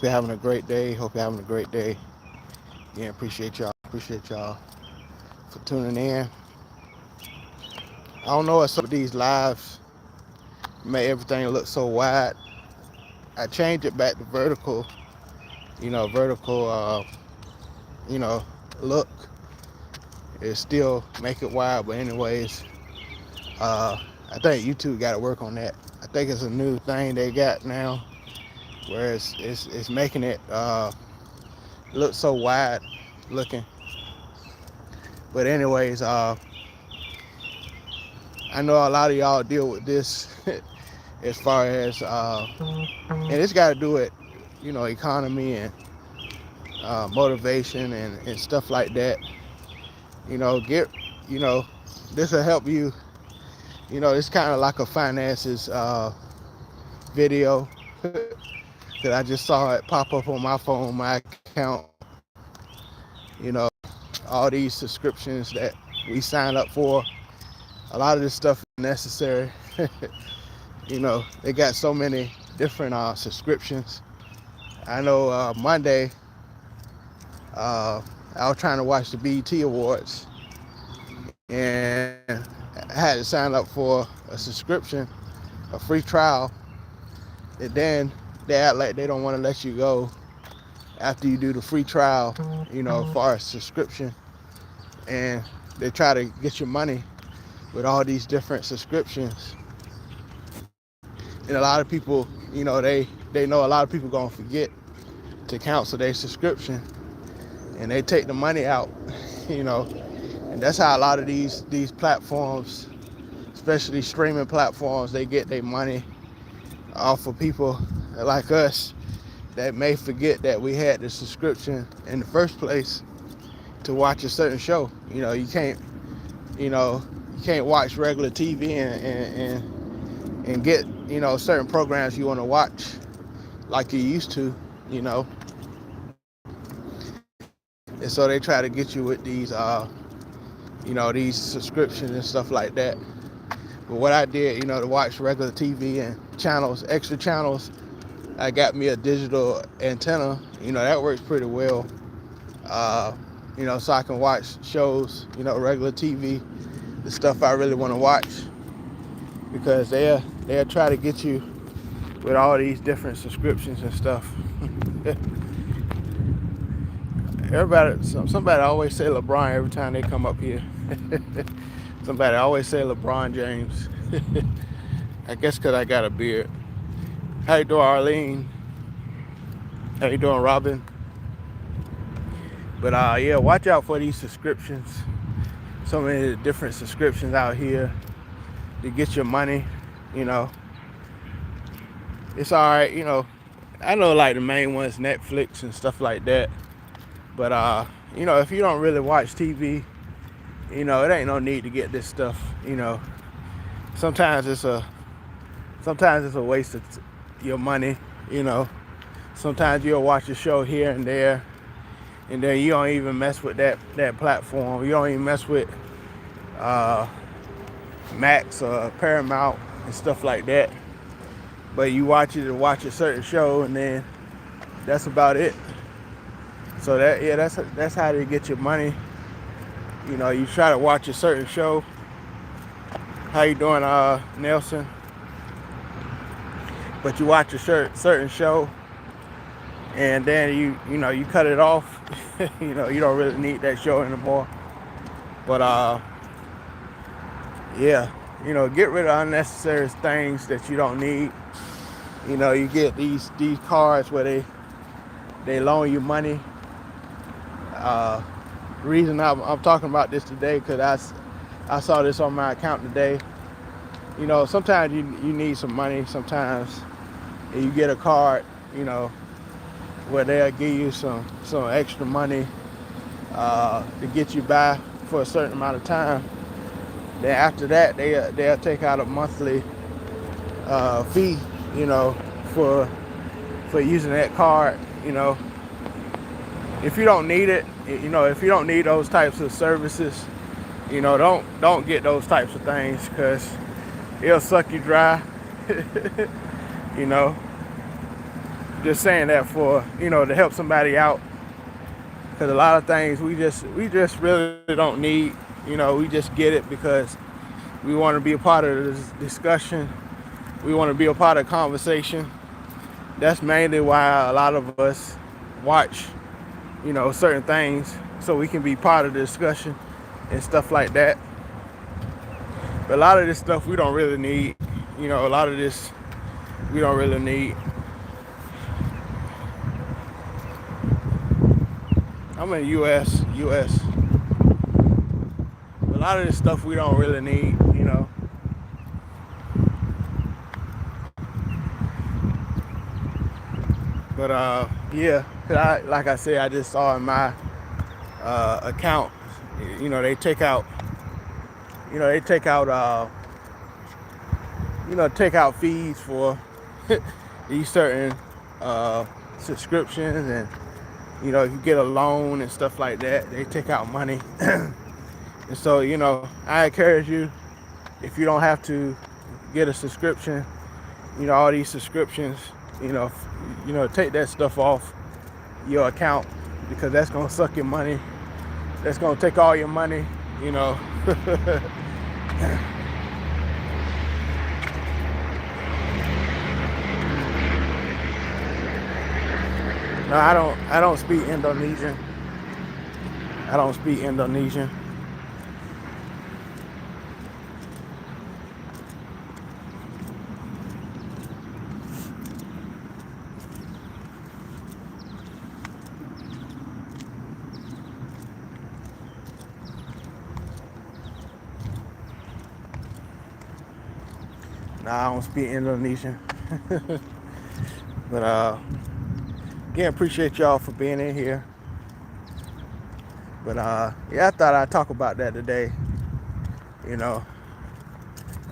you're having a great day. Hope you're having a great day. Yeah, appreciate y'all for tuning in. I don't know if some of these lives make everything look so wide. I changed it back to vertical, vertical, you know, look. It still make it wide, but anyways, I think YouTube got to work on that. I think it's a new thing they got now, where it's making it look so wide looking. But anyways, I know a lot of y'all deal with this as far as, and it's got to do with, economy and motivation and stuff like that. Get, you know, this will help you. It's kind of like a finances video that I just saw it pop up on my phone, my account. All these subscriptions that we sign up for, a lot of this stuff is necessary. They got so many different subscriptions. I know Monday, I was trying to watch the BET Awards, and I had to sign up for a subscription, a free trial, and then they act like they don't want to let you go after you do the free trial, as far as subscription. And they try to get your money with all these different subscriptions. And a lot of people, they know a lot of people gonna forget to cancel their subscription, and they take the money out, and that's how a lot of these platforms, especially streaming platforms, they get their money off of people like us that may forget that we had the subscription in the first place to watch a certain show. You can't watch regular TV and get, certain programs you want to watch like you used to, And so they try to get you with these, these subscriptions and stuff like that. But what I did, to watch regular TV and channels, extra channels, I got me a digital antenna. That works pretty well. So I can watch shows, regular TV, the stuff I really want to watch, because they'll try to get you with all these different subscriptions and stuff. Somebody always say LeBron every time they come up here. Somebody always say LeBron James. I guess because I got a beard. How you doing, Arlene? How you doing, Robin? But yeah, watch out for these subscriptions. So many different subscriptions out here to get your money. It's all right. I know like the main ones, Netflix and stuff like that. But if you don't really watch TV, it ain't no need to get this stuff. Sometimes it's a waste of your money. Sometimes you'll watch a show here and there, and then you don't even mess with that platform. You don't even mess with Max or Paramount and stuff like that. But you watch a certain show, and then that's about it. So that's how they get your money. You try to watch a certain show. How you doing, Nelson? But you watch a certain show, and then you cut it off. You don't really need that show anymore. But yeah, get rid of unnecessary things that you don't need. You get these cards where they loan you money. The reason I'm talking about this today, because I saw this on my account today. Sometimes you need some money sometimes, and you get a card, where they'll give you some extra money to get you by for a certain amount of time. Then after that, they'll take out a monthly fee, for using that card. If you don't need it, if you don't need those types of services, don't get those types of things, because it'll suck you dry. just saying that for, to help somebody out. Because a lot of things we just really don't need. We just get it because we want to be a part of this discussion. We want to be a part of the conversation. That's mainly why a lot of us watch, certain things, so we can be part of the discussion and stuff like that. But a lot of this stuff we don't really need. A lot of this we don't really need. I'm in US. A lot of this stuff we don't really need. But yeah, like I said, I just saw in my account, they take out fees for these certain subscriptions, and if you get a loan and stuff like that, they take out money. And so I encourage you, if you don't have to get a subscription, all these subscriptions, take that stuff off your account, because that's gonna suck your money. That's gonna take all your money. No, I don't speak Indonesian. But again, appreciate y'all for being in here. But yeah, I thought I'd talk about that today. A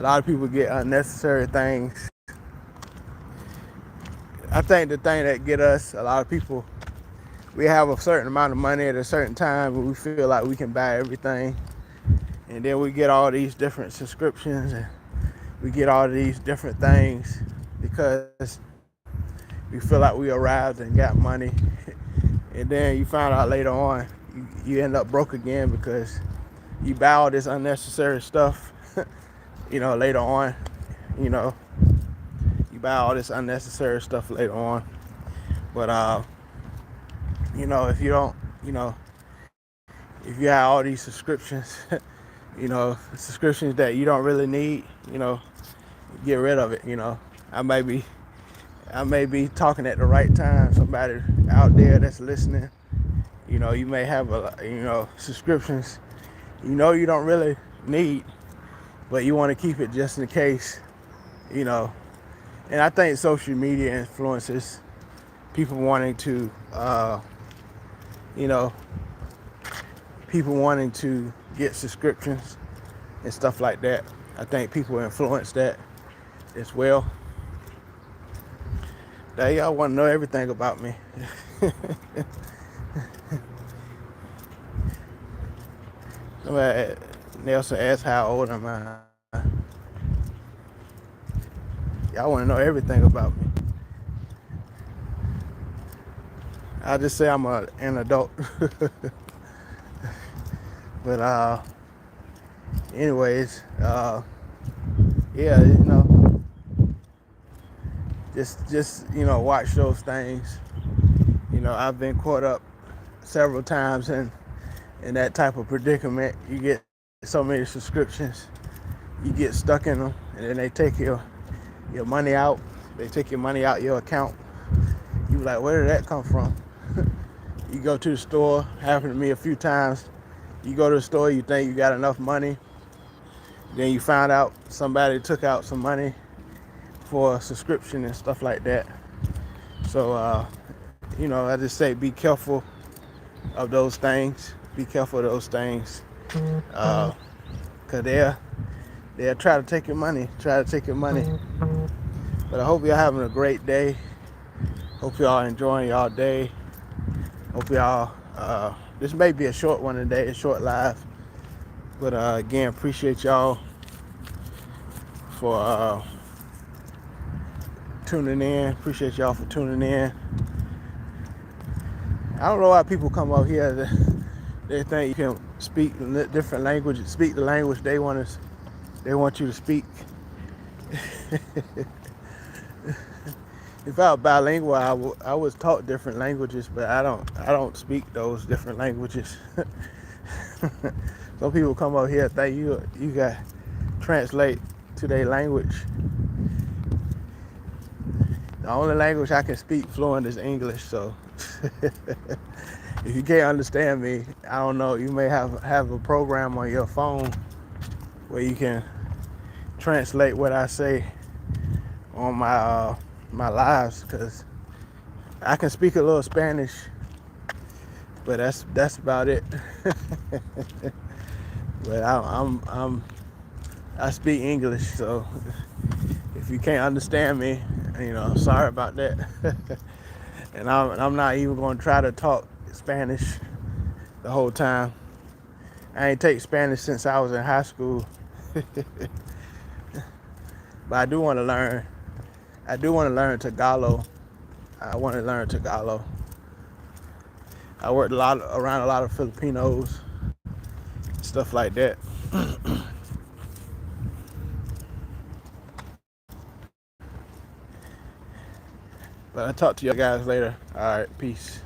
lot of people get unnecessary things. I think the thing that get us, a lot of people, we have a certain amount of money at a certain time, and we feel like we can buy everything. And then we get all these different subscriptions, and we get all these different things because we feel like we arrived and got money. And then you find out later on, you end up broke again because you buy all this unnecessary stuff. Later on, you buy all this unnecessary stuff later on. But if you don't, if you have all these subscriptions, subscriptions that you don't really need, get rid of it. I may be talking at the right time. Somebody out there that's listening, you may have subscriptions, you don't really need, but you want to keep it just in case, And I think social media influences people wanting to, get subscriptions and stuff like that. I think people influence that as well. Now y'all want to know everything about me. Somebody, Nelson asked how old am I. Y'all want to know everything about me. I'll just say I'm an adult. But anyways, yeah, just watch those things. I've been caught up several times in that type of predicament. You get so many subscriptions, you get stuck in them, and then they take your money out. They take your money out your account. You be like, where did that come from? You go to the store, happened to me a few times. You go to the store, you think you got enough money. Then you find out somebody took out some money for a subscription and stuff like that. So, I just say be careful of those things. Be careful of those things. Because they'll try to take your money. But I hope y'all having a great day. Hope y'all enjoying y'all day. Hope y'all, this may be a short one today, a short live. But again, appreciate y'all for tuning in. Appreciate y'all for tuning in. I don't know why people come up here. They think you can speak different languages, speak the language they want you to speak. If I was bilingual, I was taught different languages, but I don't speak those different languages. Some people come up here and think you got translate to their language. The only language I can speak fluent is English, so if you can't understand me, I don't know, you may have a program on your phone where you can translate what I say on my lives, because I can speak a little Spanish, but that's about it. But I speak English, so if you can't understand me, sorry about that. And I'm not even going to try to talk Spanish the whole time. I ain't take Spanish since I was in high school. But I do want to learn. I do want to learn Tagalog. I want to learn Tagalog. I worked around a lot of Filipinos, stuff like that. But I'll talk to you guys later. All right, peace.